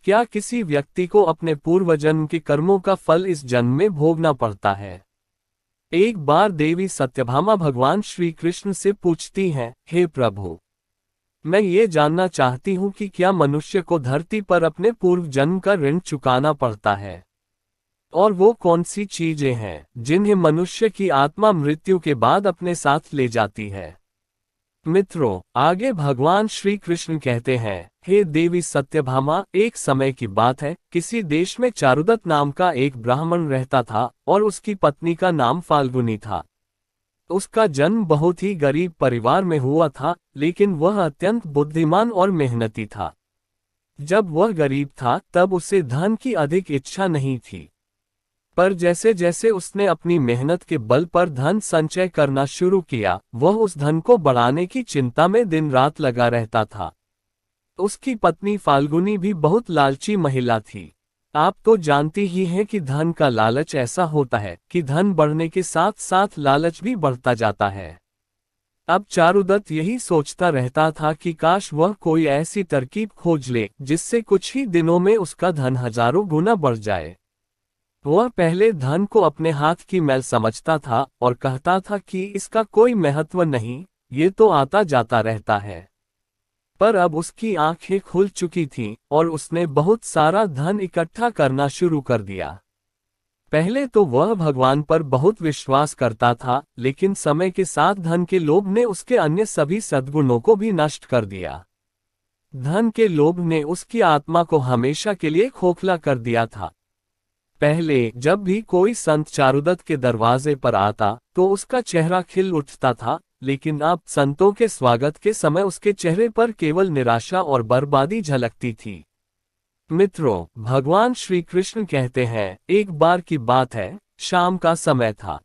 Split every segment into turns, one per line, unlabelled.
क्या किसी व्यक्ति को अपने पूर्व जन्म के कर्मों का फल इस जन्म में भोगना पड़ता है? एक बार देवी सत्यभामा भगवान श्री कृष्ण से पूछती हैं, हे प्रभु, मैं ये जानना चाहती हूँ कि क्या मनुष्य को धरती पर अपने पूर्व जन्म का ऋण चुकाना पड़ता है? और वो कौन सी चीजें हैं जिन्हें मनुष्य की आत्मा मृत्यु के बाद अपने साथ ले जाती है? मित्रों, आगे भगवान श्री कृष्ण कहते हैं, हे देवी सत्यभामा, एक समय की बात है, किसी देश में चारुदत्त नाम का एक ब्राह्मण रहता था और उसकी पत्नी का नाम फाल्गुनी था। उसका जन्म बहुत ही गरीब परिवार में हुआ था, लेकिन वह अत्यंत बुद्धिमान और मेहनती था। जब वह गरीब था तब उसे धन की अधिक इच्छा नहीं थी, पर जैसे जैसे उसने अपनी मेहनत के बल पर धन संचय करना शुरू किया, वह उस धन को बढ़ाने की चिंता में दिन रात लगा रहता था। उसकी पत्नी फाल्गुनी भी बहुत लालची महिला थी। आप तो जानती ही हैं कि धन का लालच ऐसा होता है कि धन बढ़ने के साथ साथ लालच भी बढ़ता जाता है। अब चारुदत्त यही सोचता रहता था कि काश वह कोई ऐसी तरकीब खोज ले जिससे कुछ ही दिनों में उसका धन हजारों गुना बढ़ जाए। वह पहले धन को अपने हाथ की मैल समझता था और कहता था कि इसका कोई महत्व नहीं, ये तो आता जाता रहता है। पर अब उसकी आंखें खुल चुकी थीं और उसने बहुत सारा धन इकट्ठा करना शुरू कर दिया। पहले तो वह भगवान पर बहुत विश्वास करता था, लेकिन समय के साथ धन के लोभ ने उसके अन्य सभी सद्गुणों को भी नष्ट कर दिया। धन के लोभ ने उसकी आत्मा को हमेशा के लिए खोखला कर दिया था। पहले जब भी कोई संत चारुदत्त के दरवाजे पर आता तो उसका चेहरा खिल उठता था, लेकिन अब संतों के स्वागत के समय उसके चेहरे पर केवल निराशा और बर्बादी झलकती थी। मित्रों, भगवान श्री कृष्ण कहते हैं, एक बार की बात है, शाम का समय था।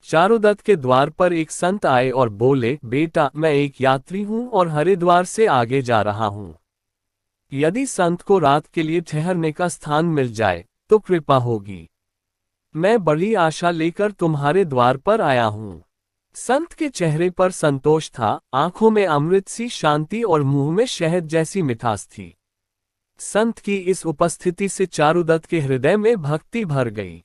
चारुदत्त के द्वार पर एक संत आए और बोले, बेटा, मैं एक यात्री हूँ और हरिद्वार से आगे जा रहा हूँ। यदि संत को रात के लिए ठहरने का स्थान मिल जाए तो कृपा होगी। मैं बड़ी आशा लेकर तुम्हारे द्वार पर आया हूँ। संत के चेहरे पर संतोष था, आंखों में अमृत सी शांति और मुंह में शहद जैसी मिठास थी। संत की इस उपस्थिति से चारुदत्त के हृदय में भक्ति भर गई।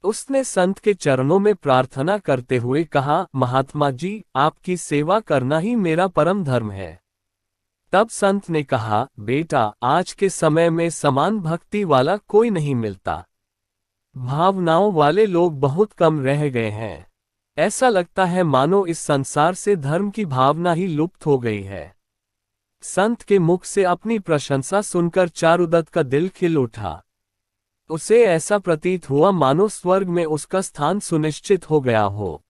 उसने संत के चरणों में प्रार्थना करते हुए कहा, महात्मा जी, आपकी सेवा करना ही मेरा परम धर्म है। तब संत ने कहा, बेटा, आज के समय में समान भक्ति वाला कोई नहीं मिलता। भावनाओं वाले लोग बहुत कम रह गए हैं। ऐसा लगता है मानो इस संसार से धर्म की भावना ही लुप्त हो गई है। संत के मुख से अपनी प्रशंसा सुनकर चारुदत्त का दिल खिल उठा। उसे ऐसा प्रतीत हुआ मानो स्वर्ग में उसका स्थान सुनिश्चित हो गया हो।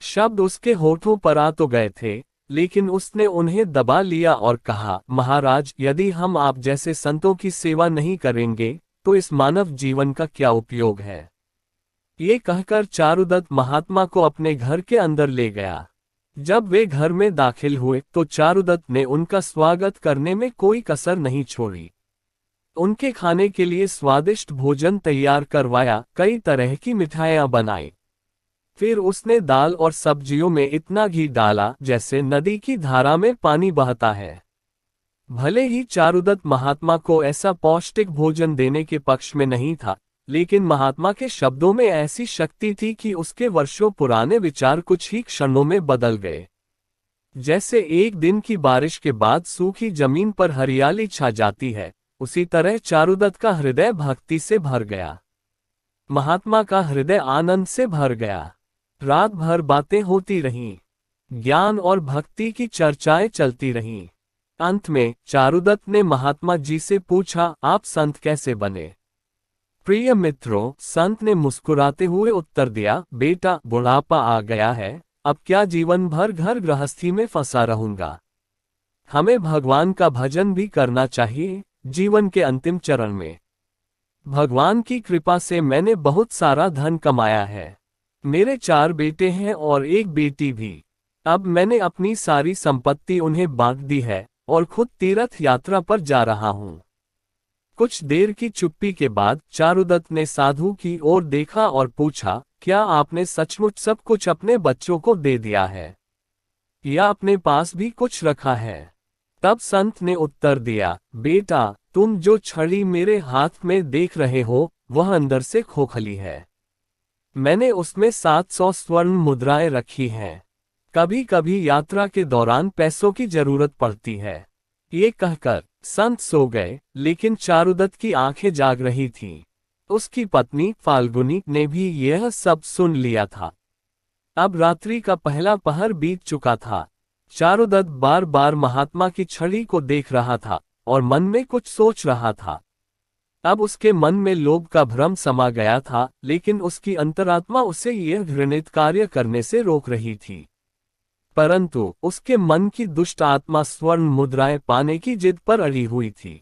शब्द उसके होठों पर आ तो गए थे, लेकिन उसने उन्हें दबा लिया और कहा, महाराज, यदि हम आप जैसे संतों की सेवा नहीं करेंगे तो इस मानव जीवन का क्या उपयोग है? ये कहकर चारुदत्त महात्मा को अपने घर के अंदर ले गया। जब वे घर में दाखिल हुए तो चारुदत्त ने उनका स्वागत करने में कोई कसर नहीं छोड़ी। उनके खाने के लिए स्वादिष्ट भोजन तैयार करवाया, कई तरह की मिठाइयां बनाई। फिर उसने दाल और सब्जियों में इतना घी डाला जैसे नदी की धारा में पानी बहता है। भले ही चारुदत्त महात्मा को ऐसा पौष्टिक भोजन देने के पक्ष में नहीं था, लेकिन महात्मा के शब्दों में ऐसी शक्ति थी कि उसके वर्षों पुराने विचार कुछ ही क्षणों में बदल गए। जैसे एक दिन की बारिश के बाद सूखी जमीन पर हरियाली छा जाती है, उसी तरह चारुदत्त का हृदय भक्ति से भर गया। महात्मा का हृदय आनंद से भर गया। रात भर बातें होती रहीं, ज्ञान और भक्ति की चर्चाएं चलती रहीं। अंत में चारुदत्त ने महात्मा जी से पूछा, आप संत कैसे बने? प्रिय मित्रों, संत ने मुस्कुराते हुए उत्तर दिया, बेटा, बुढ़ापा आ गया है, अब क्या जीवन भर घर गृहस्थी में फंसा रहूंगा। हमें भगवान का भजन भी करना चाहिए, जीवन के अंतिम चरण में। भगवान की कृपा से मैंने बहुत सारा धन कमाया है। मेरे 4 बेटे हैं और 1 बेटी भी। अब मैंने अपनी सारी संपत्ति उन्हें बांट दी है और खुद तीर्थ यात्रा पर जा रहा हूँ। कुछ देर की चुप्पी के बाद चारुदत्त ने साधु की ओर देखा और पूछा, क्या आपने सचमुच सब कुछ अपने बच्चों को दे दिया है या अपने पास भी कुछ रखा है? तब संत ने उत्तर दिया, बेटा, तुम जो छड़ी मेरे हाथ में देख रहे हो वह अंदर से खोखली है। मैंने उसमें 700 स्वर्ण मुद्राएं रखी हैं। कभी कभी यात्रा के दौरान पैसों की जरूरत पड़ती है। ये कहकर संत सो गए, लेकिन चारुदत्त की आंखें जाग रही थीं। उसकी पत्नी फाल्गुनी ने भी यह सब सुन लिया था। अब रात्रि का पहला पहर बीत चुका था। चारुदत्त बार बार महात्मा की छड़ी को देख रहा था और मन में कुछ सोच रहा था। अब उसके मन में लोभ का भ्रम समा गया था, लेकिन उसकी अंतरात्मा उसे यह घृणित कार्य करने से रोक रही थी। परंतु उसके मन की दुष्ट आत्मा स्वर्ण मुद्राएं पाने की जिद पर अड़ी हुई थी।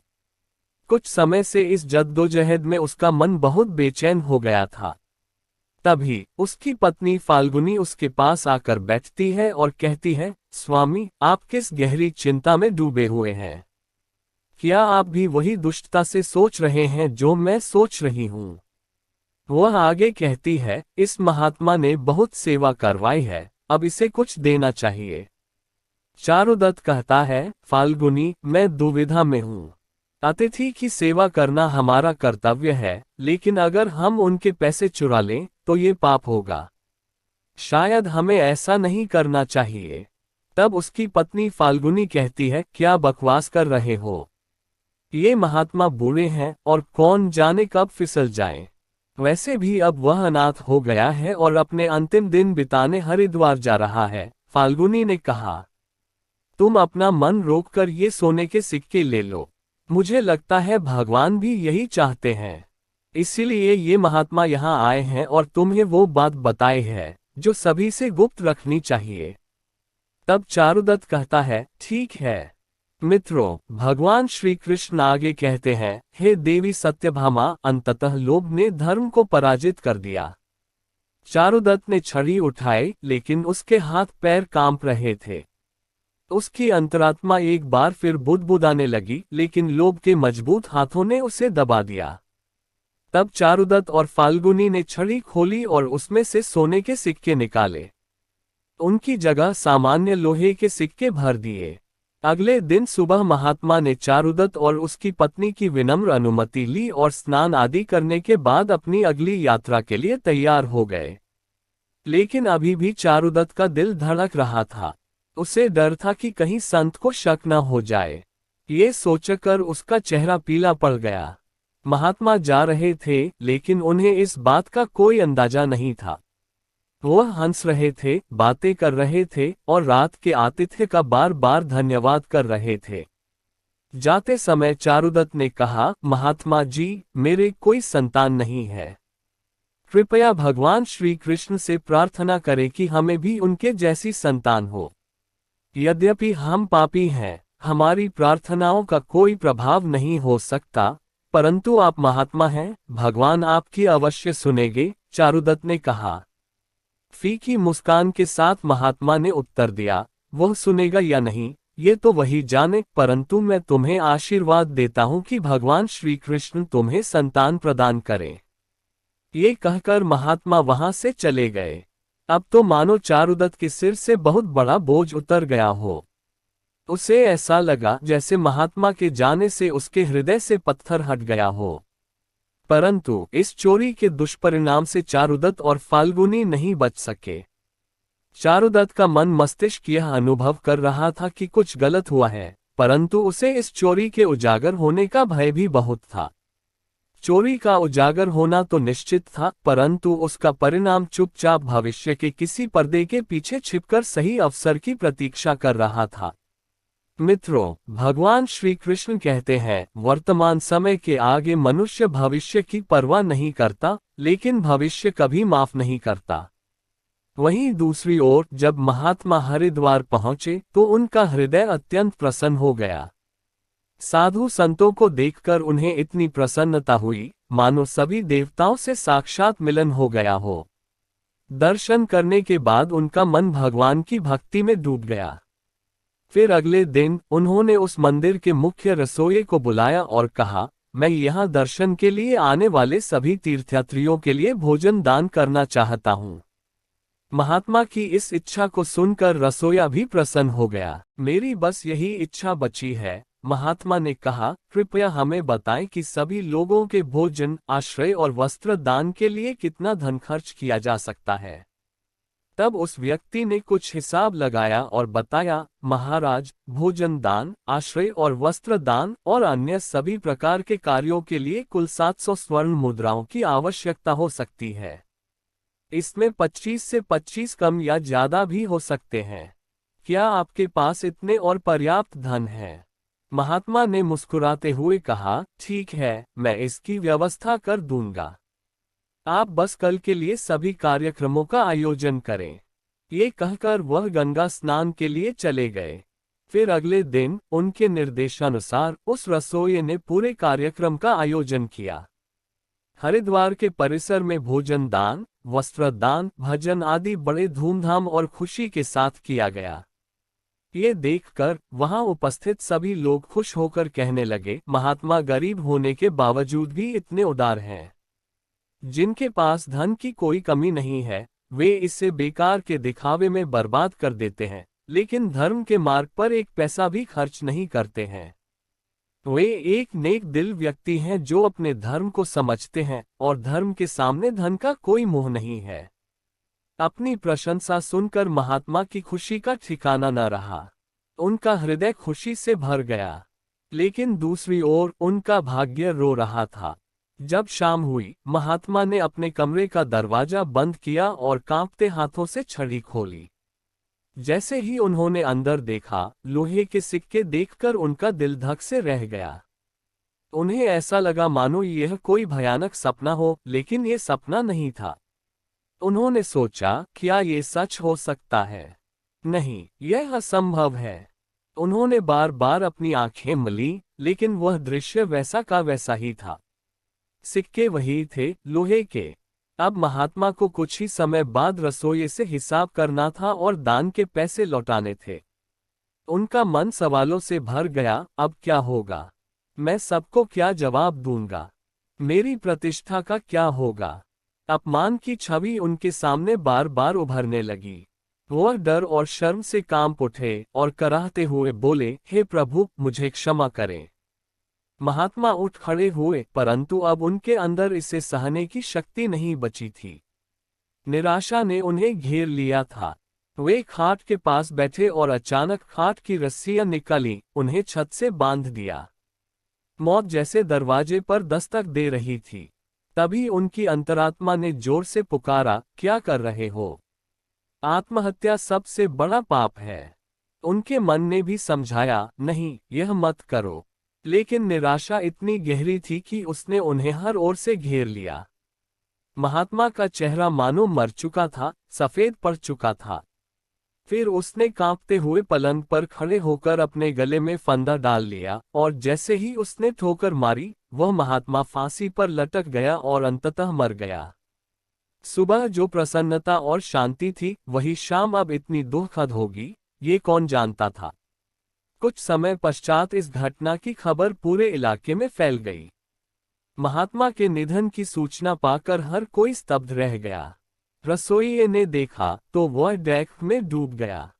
कुछ समय से इस जद्दोजहद में उसका मन बहुत बेचैन हो गया था। तभी उसकी पत्नी फाल्गुनी उसके पास आकर बैठती है और कहती है, स्वामी, आप किस गहरी चिंता में डूबे हुए हैं? क्या आप भी वही दुष्टता से सोच रहे हैं जो मैं सोच रही हूँ? वह आगे कहती है, इस महात्मा ने बहुत सेवा करवाई है, अब इसे कुछ देना चाहिए। चारुदत्त कहता है, फाल्गुनी, मैं दुविधा में हूँ। अतिथि की सेवा करना हमारा कर्तव्य है, लेकिन अगर हम उनके पैसे चुरा लें तो ये पाप होगा। शायद हमें ऐसा नहीं करना चाहिए। तब उसकी पत्नी फाल्गुनी कहती है, क्या बकवास कर रहे हो? ये महात्मा बूढ़े हैं और कौन जाने कब फिसल जाएं। वैसे भी अब वह अनाथ हो गया है और अपने अंतिम दिन बिताने हरिद्वार जा रहा है। फाल्गुनी ने कहा, तुम अपना मन रोककर ये सोने के सिक्के ले लो। मुझे लगता है भगवान भी यही चाहते हैं। इसीलिए ये महात्मा यहाँ आए हैं और तुम्हें वो बात बताई है जो सभी से गुप्त रखनी चाहिए। तब चारुदत्त कहता है, ठीक है। मित्रों, भगवान श्री कृष्ण आगे कहते हैं, हे देवी सत्यभामा, अंततः लोभ ने धर्म को पराजित कर दिया। चारुदत्त ने छड़ी उठाई, लेकिन उसके हाथ पैर कांप रहे थे। उसकी अंतरात्मा एक बार फिर बुदबुदाने लगी, लेकिन लोभ के मजबूत हाथों ने उसे दबा दिया। तब चारुदत्त और फाल्गुनी ने छड़ी खोली और उसमें से सोने के सिक्के निकाले। उनकी जगह सामान्य लोहे के सिक्के भर दिए। अगले दिन सुबह महात्मा ने चारुदत्त और उसकी पत्नी की विनम्र अनुमति ली और स्नान आदि करने के बाद अपनी अगली यात्रा के लिए तैयार हो गए। लेकिन अभी भी चारुदत्त का दिल धड़क रहा था। उसे डर था कि कहीं संत को शक न हो जाए। ये सोचकर उसका चेहरा पीला पड़ गया। महात्मा जा रहे थे, लेकिन उन्हें इस बात का कोई अंदाजा नहीं था। वह हंस रहे थे, बातें कर रहे थे और रात के आतिथ्य का बार बार धन्यवाद कर रहे थे। जाते समय चारुदत्त ने कहा, महात्मा जी, मेरे कोई संतान नहीं है। कृपया भगवान श्री कृष्ण से प्रार्थना करें कि हमें भी उनके जैसी संतान हो। यद्यपि हम पापी हैं, हमारी प्रार्थनाओं का कोई प्रभाव नहीं हो सकता, परंतु आप महात्मा हैं, भगवान आपकी अवश्य सुनेंगे, चारुदत्त ने कहा। फीकी मुस्कान के साथ महात्मा ने उत्तर दिया, वह सुनेगा या नहीं, ये तो वही जाने, परंतु मैं तुम्हें आशीर्वाद देता हूँ कि भगवान श्री कृष्ण तुम्हें संतान प्रदान करें। ये कहकर महात्मा वहां से चले गए। अब तो मानो चारुदत्त के सिर से बहुत बड़ा बोझ उतर गया हो। उसे ऐसा लगा जैसे महात्मा के जाने से उसके हृदय से पत्थर हट गया हो। परंतु इस चोरी के दुष्परिणाम से चारुदत्त और फाल्गुनी नहीं बच सके। चारुदत्त का मन मस्तिष्क यह अनुभव कर रहा था कि कुछ गलत हुआ है, परंतु उसे इस चोरी के उजागर होने का भय भी बहुत था। चोरी का उजागर होना तो निश्चित था, परंतु उसका परिणाम चुपचाप भविष्य के किसी पर्दे के पीछे छिपकर सही अवसर की प्रतीक्षा कर रहा था। मित्रों, भगवान श्री कृष्ण कहते हैं, वर्तमान समय के आगे मनुष्य भविष्य की परवाह नहीं करता, लेकिन भविष्य कभी माफ नहीं करता। वहीं दूसरी ओर जब महात्मा हरिद्वार पहुंचे तो उनका हृदय अत्यंत प्रसन्न हो गया। साधु संतों को देखकर उन्हें इतनी प्रसन्नता हुई मानो सभी देवताओं से साक्षात मिलन हो गया हो। दर्शन करने के बाद उनका मन भगवान की भक्ति में डूब गया। फिर अगले दिन उन्होंने उस मंदिर के मुख्य रसोइये को बुलाया और कहा, मैं यहाँ दर्शन के लिए आने वाले सभी तीर्थयात्रियों के लिए भोजन दान करना चाहता हूँ। महात्मा की इस इच्छा को सुनकर रसोइया भी प्रसन्न हो गया। मेरी बस यही इच्छा बची है, महात्मा ने कहा, कृपया हमें बताएं कि सभी लोगों के भोजन, आश्रय और वस्त्र दान के लिए कितना धन खर्च किया जा सकता है। तब उस व्यक्ति ने कुछ हिसाब लगाया और बताया, महाराज, भोजन दान, आश्रय और वस्त्र दान और अन्य सभी प्रकार के कार्यों के लिए कुल 700 स्वर्ण मुद्राओं की आवश्यकता हो सकती है। इसमें 25 से 25 कम या ज्यादा भी हो सकते हैं। क्या आपके पास इतने और पर्याप्त धन है? महात्मा ने मुस्कुराते हुए कहा, ठीक है, मैं इसकी व्यवस्था कर दूंगा। आप बस कल के लिए सभी कार्यक्रमों का आयोजन करें। ये कहकर वह गंगा स्नान के लिए चले गए। फिर अगले दिन उनके निर्देशानुसार उस रसोइये ने पूरे कार्यक्रम का आयोजन किया। हरिद्वार के परिसर में भोजन दान, वस्त्र दान, भजन आदि बड़े धूमधाम और खुशी के साथ किया गया। ये देखकर वहां उपस्थित सभी लोग खुश होकर कहने लगे, महात्मा गरीब होने के बावजूद भी इतने उदार हैं। जिनके पास धन की कोई कमी नहीं है, वे इसे बेकार के दिखावे में बर्बाद कर देते हैं, लेकिन धर्म के मार्ग पर एक पैसा भी खर्च नहीं करते हैं। वे एक नेक दिल व्यक्ति हैं जो अपने धर्म को समझते हैं और धर्म के सामने धन का कोई मोह नहीं है। अपनी प्रशंसा सुनकर महात्मा की खुशी का ठिकाना न रहा। उनका हृदय खुशी से भर गया। लेकिन दूसरी ओर उनका भाग्य रो रहा था। जब शाम हुई, महात्मा ने अपने कमरे का दरवाजा बंद किया और कांपते हाथों से छड़ी खोली। जैसे ही उन्होंने अंदर देखा, लोहे के सिक्के देखकर उनका दिल धक से रह गया। उन्हें ऐसा लगा मानो यह कोई भयानक सपना हो, लेकिन यह सपना नहीं था। उन्होंने सोचा, क्या ये सच हो सकता है? नहीं, यह असंभव है। उन्होंने बार बार अपनी आंखें मली, लेकिन वह दृश्य वैसा का वैसा ही था। सिक्के वही थे, लोहे के। अब महात्मा को कुछ ही समय बाद रसोइये से हिसाब करना था और दान के पैसे लौटाने थे। उनका मन सवालों से भर गया, अब क्या होगा? मैं सबको क्या जवाब दूंगा? मेरी प्रतिष्ठा का क्या होगा? अपमान की छवि उनके सामने बार बार उभरने लगी। वह डर और शर्म से कांप उठे और कराहते हुए बोले, हे प्रभु, मुझे क्षमा करें। महात्मा उठ खड़े हुए, परंतु अब उनके अंदर इसे सहने की शक्ति नहीं बची थी। निराशा ने उन्हें घेर लिया था। वे खाट के पास बैठे और अचानक खाट की रस्सियां निकाली, उन्हें छत से बांध दिया। मौत जैसे दरवाजे पर दस्तक दे रही थी। तभी उनकी अंतरात्मा ने जोर से पुकारा, क्या कर रहे हो? आत्महत्या सबसे बड़ा पाप है। उनके मन ने भी समझाया, नहीं, यह मत करो। लेकिन निराशा इतनी गहरी थी कि उसने उन्हें हर ओर से घेर लिया। महात्मा का चेहरा मानो मर चुका था, सफेद पड़ चुका था। फिर उसने कांपते हुए पलंग पर खड़े होकर अपने गले में फंदा डाल लिया और जैसे ही उसने ठोकर मारी, वह महात्मा फांसी पर लटक गया और अंततः मर गया। सुबह जो प्रसन्नता और शांति थी, वही शाम अब इतनी दुखद होगी, ये कौन जानता था। कुछ समय पश्चात इस घटना की खबर पूरे इलाके में फैल गई। महात्मा के निधन की सूचना पाकर हर कोई स्तब्ध रह गया। रसोइये ने देखा तो वह डैक में डूब गया।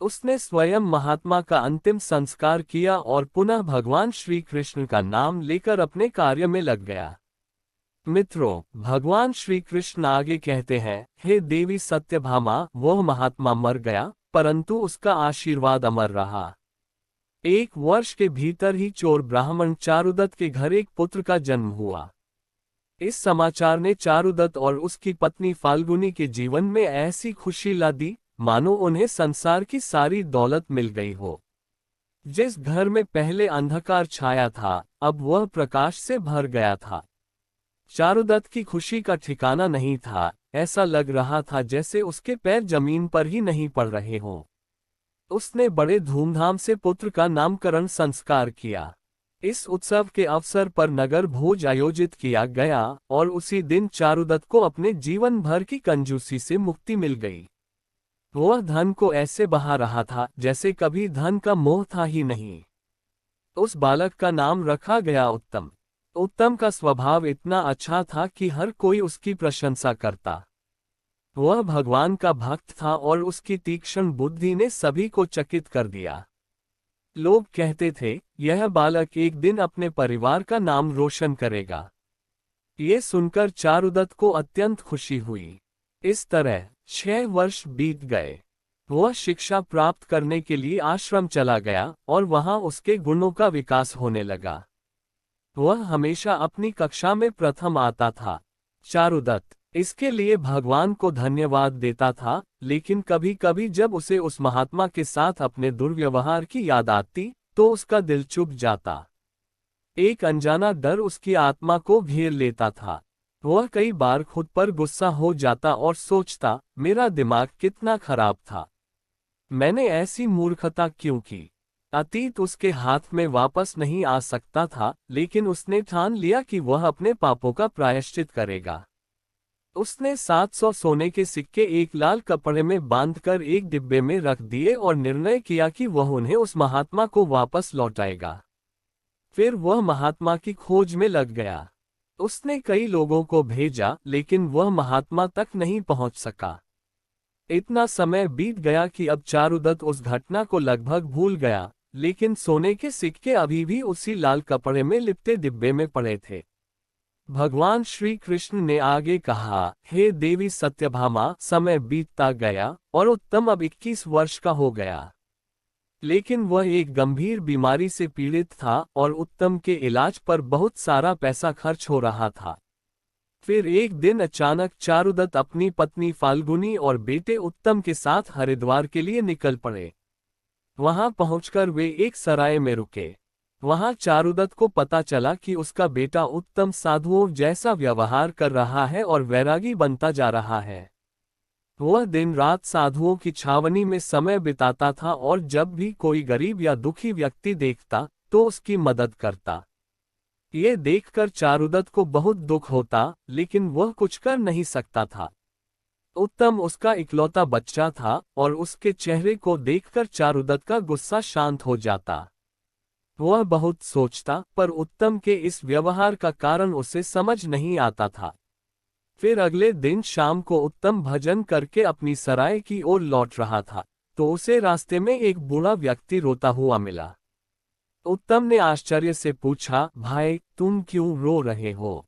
उसने स्वयं महात्मा का अंतिम संस्कार किया और पुनः भगवान श्री कृष्ण का नाम लेकर अपने कार्य में लग गया। मित्रों, भगवान श्री कृष्ण आगे कहते हैं, हे देवी सत्यभामा, वह महात्मा मर गया, परंतु उसका आशीर्वाद अमर रहा। 1 वर्ष के भीतर ही चोर ब्राह्मण चारुदत्त के घर एक पुत्र का जन्म हुआ। इस समाचार ने चारुदत्त और उसकी पत्नी फाल्गुनी के जीवन में ऐसी खुशी ला दी, मानो उन्हें संसार की सारी दौलत मिल गई हो। जिस घर में पहले अंधकार छाया था, अब वह प्रकाश से भर गया था। चारुदत्त की खुशी का ठिकाना नहीं था। ऐसा लग रहा था जैसे उसके पैर जमीन पर ही नहीं पड़ रहे हों। उसने बड़े धूमधाम से पुत्र का नामकरण संस्कार किया। इस उत्सव के अवसर पर नगर भोज आयोजित किया गया और उसी दिन चारुदत्त को अपने जीवन भर की कंजूसी से मुक्ति मिल गई। वह धन को ऐसे बहा रहा था जैसे कभी धन का मोह था ही नहीं। उस बालक का नाम रखा गया उत्तम। उत्तम का स्वभाव इतना अच्छा था कि हर कोई उसकी प्रशंसा करता। वह भगवान का भक्त था और उसकी तीक्ष्ण बुद्धि ने सभी को चकित कर दिया। लोग कहते थे, यह बालक एक दिन अपने परिवार का नाम रोशन करेगा। ये सुनकर चारुदत्त को अत्यंत खुशी हुई। इस तरह 6 वर्ष बीत गए। वह शिक्षा प्राप्त करने के लिए आश्रम चला गया और वहां उसके गुणों का विकास होने लगा। वह हमेशा अपनी कक्षा में प्रथम आता था। चारुदत्त इसके लिए भगवान को धन्यवाद देता था, लेकिन कभी कभी जब उसे उस महात्मा के साथ अपने दुर्व्यवहार की याद आती, तो उसका दिल चुभ जाता। एक अनजाना डर उसकी आत्मा को घेर लेता था। वह कई बार खुद पर गुस्सा हो जाता और सोचता, मेरा दिमाग कितना खराब था। मैंने ऐसी मूर्खता क्यों की। अतीत उसके हाथ में वापस नहीं आ सकता था, लेकिन उसने ठान लिया कि वह अपने पापों का प्रायश्चित करेगा। उसने 700 सोने के सिक्के एक लाल कपड़े में बांधकर एक डिब्बे में रख दिए और निर्णय किया कि वह उन्हें उस महात्मा को वापस लौटाएगा। फिर वह महात्मा की खोज में लग गया। उसने कई लोगों को भेजा, लेकिन वह महात्मा तक नहीं पहुंच सका। इतना समय बीत गया कि अब चारुदत्त उस घटना को लगभग भूल गया, लेकिन सोने के सिक्के अभी भी उसी लाल कपड़े में लिपटे डिब्बे में पड़े थे। भगवान श्री कृष्ण ने आगे कहा, हे देवी सत्यभामा, समय बीतता गया और उत्तम अब 21 वर्ष का हो गया। लेकिन वह एक गंभीर बीमारी से पीड़ित था और उत्तम के इलाज पर बहुत सारा पैसा खर्च हो रहा था। फिर एक दिन अचानक चारुदत्त अपनी पत्नी फाल्गुनी और बेटे उत्तम के साथ हरिद्वार के लिए निकल पड़े। वहां पहुंचकर वे एक सराय में रुके। वहां चारुदत्त को पता चला कि उसका बेटा उत्तम साधुओं जैसा व्यवहार कर रहा है और वैरागी बनता जा रहा है। वह दिन रात साधुओं की छावनी में समय बिताता था और जब भी कोई गरीब या दुखी व्यक्ति देखता, तो उसकी मदद करता। ये देखकर चारुदत्त को बहुत दुख होता, लेकिन वह कुछ कर नहीं सकता था। उत्तम उसका इकलौता बच्चा था और उसके चेहरे को देखकर चारुदत्त का गुस्सा शांत हो जाता। वह बहुत सोचता, पर उत्तम के इस व्यवहार का कारण उसे समझ नहीं आता था। फिर अगले दिन शाम को उत्तम भजन करके अपनी सराय की ओर लौट रहा था, तो उसे रास्ते में एक बूढ़ा व्यक्ति रोता हुआ मिला। उत्तम ने आश्चर्य से पूछा, भाई तुम क्यों रो रहे हो?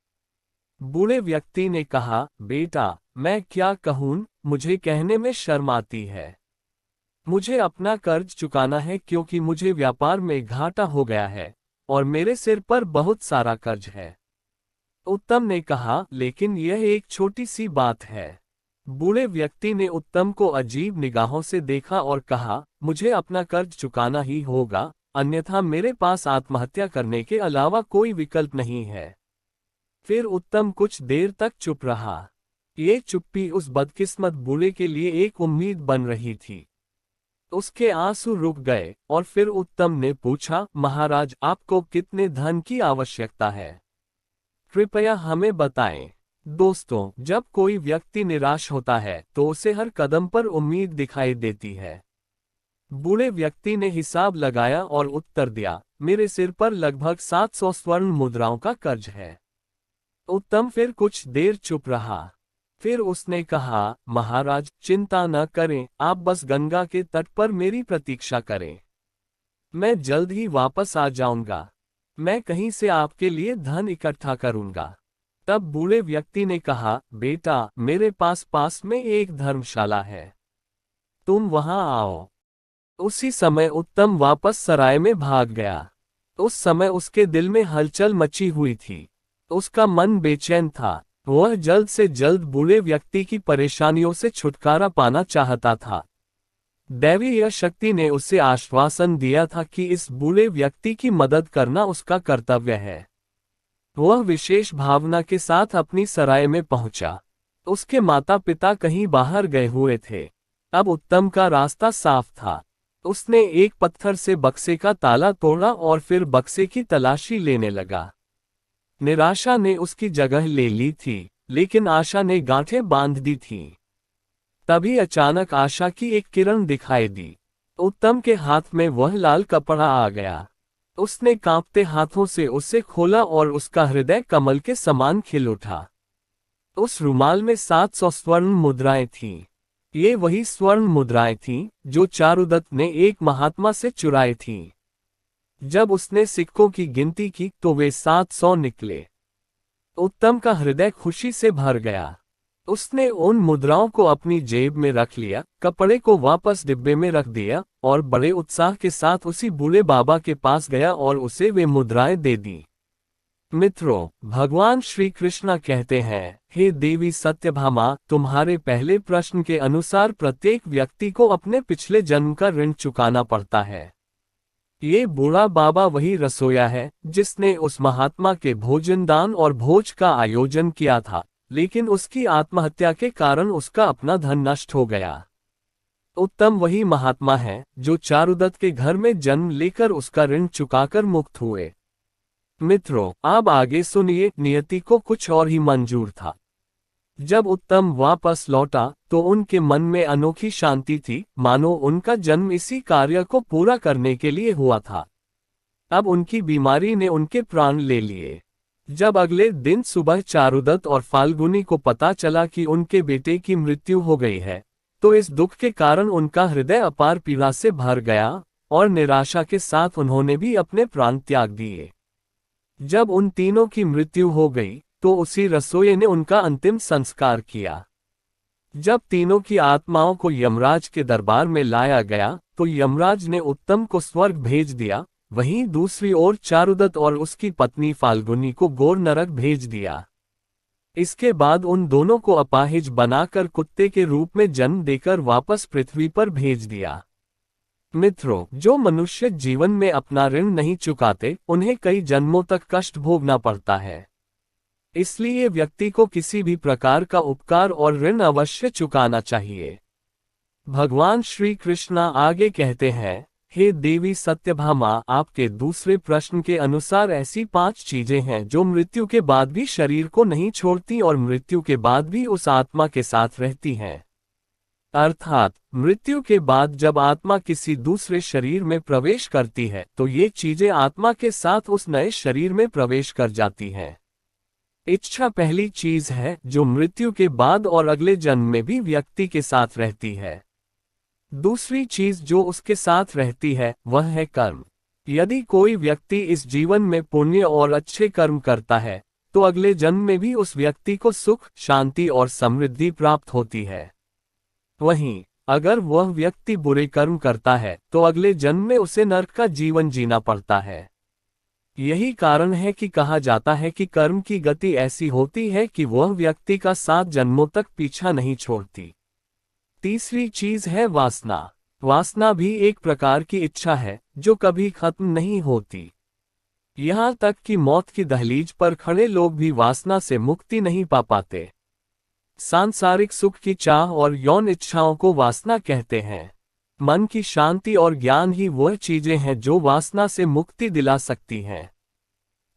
बूढ़े व्यक्ति ने कहा, बेटा मैं क्या कहूँ, मुझे कहने में शर्म आती है। मुझे अपना कर्ज चुकाना है क्योंकि मुझे व्यापार में घाटा हो गया है और मेरे सिर पर बहुत सारा कर्ज है। उत्तम ने कहा, लेकिन यह एक छोटी सी बात है। बूढ़े व्यक्ति ने उत्तम को अजीब निगाहों से देखा और कहा, मुझे अपना कर्ज चुकाना ही होगा, अन्यथा मेरे पास आत्महत्या करने के अलावा कोई विकल्प नहीं है। फिर उत्तम कुछ देर तक चुप रहा। ये चुप्पी उस बदकिस्मत बूढ़े के लिए एक उम्मीद बन रही थी। उसके आंसू रुक गए और फिर उत्तम ने पूछा, महाराज आपको कितने धन की आवश्यकता है? कृपया हमें बताएं। दोस्तों, जब कोई व्यक्ति निराश होता है तो उसे हर कदम पर उम्मीद दिखाई देती है। बूढ़े व्यक्ति ने हिसाब लगाया और उत्तर दिया, मेरे सिर पर लगभग 700 स्वर्ण मुद्राओं का कर्ज है। उत्तम फिर कुछ देर चुप रहा। फिर उसने कहा, महाराज चिंता न करें, आप बस गंगा के तट पर मेरी प्रतीक्षा करें। मैं जल्द ही वापस आ जाऊंगा। मैं कहीं से आपके लिए धन इकट्ठा करूंगा। तब बूढ़े व्यक्ति ने कहा, बेटा मेरे पास में एक धर्मशाला है, तुम वहां आओ। उसी समय उत्तम वापस सराय में भाग गया। उस समय उसके दिल में हलचल मची हुई थी। उसका मन बेचैन था। वह जल्द से जल्द बूढ़े व्यक्ति की परेशानियों से छुटकारा पाना चाहता था। दैवीय शक्ति ने उसे आश्वासन दिया था कि इस बूढ़े व्यक्ति की मदद करना उसका कर्तव्य है। वह विशेष भावना के साथ अपनी सराय में पहुंचा। उसके माता पिता कहीं बाहर गए हुए थे। अब उत्तम का रास्ता साफ था। उसने एक पत्थर से बक्से का ताला तोड़ा और फिर बक्से की तलाशी लेने लगा। निराशा ने उसकी जगह ले ली थी, लेकिन आशा ने गांठें बांध दी थीं। तभी अचानक आशा की एक किरण दिखाई दी। उत्तम के हाथ में वह लाल कपड़ा आ गया। उसने कांपते हाथों से उसे खोला और उसका हृदय कमल के समान खिल उठा। उस रुमाल में 700 स्वर्ण मुद्राएं थीं। ये वही स्वर्ण मुद्राएं थीं जो चारुदत्त ने एक महात्मा से चुराई थीं। जब उसने सिक्कों की गिनती की तो वे 700 निकले। उत्तम का हृदय खुशी से भर गया। उसने उन मुद्राओं को अपनी जेब में रख लिया, कपड़े को वापस डिब्बे में रख दिया और बड़े उत्साह के साथ उसी बूढ़े बाबा के पास गया और उसे वे मुद्राएं दे दी। मित्रों, भगवान श्री कृष्ण कहते हैं, हे देवी सत्यभामा, तुम्हारे पहले प्रश्न के अनुसार प्रत्येक व्यक्ति को अपने पिछले जन्म का ऋण चुकाना पड़ता है। ये बूढ़ा बाबा वही रसोया है जिसने उस महात्मा के भोजन दान और भोज का आयोजन किया था, लेकिन उसकी आत्महत्या के कारण उसका अपना धन नष्ट हो गया। उत्तम वही महात्मा है जो चारुदत्त के घर में जन्म लेकर उसका ऋण चुकाकर मुक्त हुए। मित्रों, अब आगे सुनिए। नियति को कुछ और ही मंजूर था। जब उत्तम वापस लौटा तो उनके मन में अनोखी शांति थी, मानो उनका जन्म इसी कार्य को पूरा करने के लिए हुआ था। अब उनकी बीमारी ने उनके प्राण ले लिए। जब अगले दिन सुबह चारुदत्त और फाल्गुनी को पता चला कि उनके बेटे की मृत्यु हो गई है, तो इस दुख के कारण उनका हृदय अपार पीड़ा से भर गया और निराशा के साथ उन्होंने भी अपने प्राण त्याग दिए। जब उन तीनों की मृत्यु हो गई तो उसी रसोइये ने उनका अंतिम संस्कार किया। जब तीनों की आत्माओं को यमराज के दरबार में लाया गया तो यमराज ने उत्तम को स्वर्ग भेज दिया, वहीं दूसरी ओर चारुदत्त और उसकी पत्नी फाल्गुनी को घोर नरक भेज दिया। इसके बाद उन दोनों को अपाहिज बनाकर कुत्ते के रूप में जन्म देकर वापस पृथ्वी पर भेज दिया। मित्रों, जो मनुष्य जीवन में अपना ऋण नहीं चुकाते उन्हें कई जन्मों तक कष्ट भोगना पड़ता है। इसलिए व्यक्ति को किसी भी प्रकार का उपकार और ऋण अवश्य चुकाना चाहिए। भगवान श्री कृष्ण आगे कहते हैं, हे देवी सत्यभामा, आपके दूसरे प्रश्न के अनुसार ऐसी 5 चीजें हैं जो मृत्यु के बाद भी शरीर को नहीं छोड़ती और मृत्यु के बाद भी उस आत्मा के साथ रहती हैं। अर्थात मृत्यु के बाद जब आत्मा किसी दूसरे शरीर में प्रवेश करती है तो ये चीजें आत्मा के साथ उस नए शरीर में प्रवेश कर जाती हैं। इच्छा पहली चीज है जो मृत्यु के बाद और अगले जन्म में भी व्यक्ति के साथ रहती है। दूसरी चीज जो उसके साथ रहती है वह है कर्म। यदि कोई व्यक्ति इस जीवन में पुण्य और अच्छे कर्म करता है तो अगले जन्म में भी उस व्यक्ति को सुख, शांति और समृद्धि प्राप्त होती है। वहीं अगर वह व्यक्ति बुरे कर्म करता है तो अगले जन्म में उसे नरक का जीवन जीना पड़ता है। यही कारण है कि कहा जाता है कि कर्म की गति ऐसी होती है कि वह व्यक्ति का 7 जन्मों तक पीछा नहीं छोड़ती। तीसरी चीज है वासना। वासना भी एक प्रकार की इच्छा है जो कभी खत्म नहीं होती। यहाँ तक कि मौत की दहलीज पर खड़े लोग भी वासना से मुक्ति नहीं पा पाते। सांसारिक सुख की चाह और यौन इच्छाओं को वासना कहते हैं। मन की शांति और ज्ञान ही वह चीजें हैं जो वासना से मुक्ति दिला सकती हैं।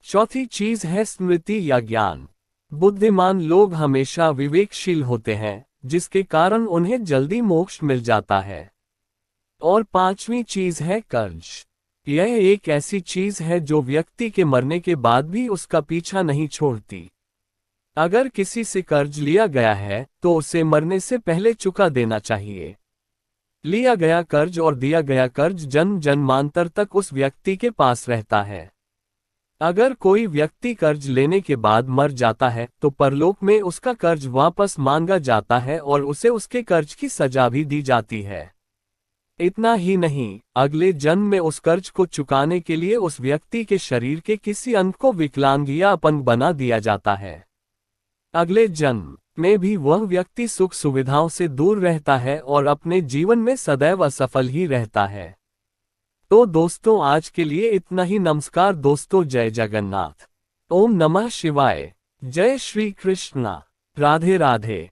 चौथी चीज है स्मृति या ज्ञान। बुद्धिमान लोग हमेशा विवेकशील होते हैं, जिसके कारण उन्हें जल्दी मोक्ष मिल जाता है। और पांचवी चीज है कर्ज। यह एक ऐसी चीज है जो व्यक्ति के मरने के बाद भी उसका पीछा नहीं छोड़ती। अगर किसी से कर्ज लिया गया है तो उसे मरने से पहले चुका देना चाहिए। लिया गया कर्ज और दिया गया कर्ज जन्म जन्मांतर तक उस व्यक्ति के पास रहता है। अगर कोई व्यक्ति कर्ज लेने के बाद मर जाता है तो परलोक में उसका कर्ज वापस मांगा जाता है और उसे उसके कर्ज की सजा भी दी जाती है। इतना ही नहीं, अगले जन्म में उस कर्ज को चुकाने के लिए उस व्यक्ति के शरीर के किसी अंग को विकलांग या अपंग बना दिया जाता है। अगले जन्म में भी वह व्यक्ति सुख सुविधाओं से दूर रहता है और अपने जीवन में सदैव असफल ही रहता है। तो दोस्तों, आज के लिए इतना ही। नमस्कार दोस्तों, जय जगन्नाथ। ओम नमः शिवाय। जय श्री कृष्णा। राधे राधे।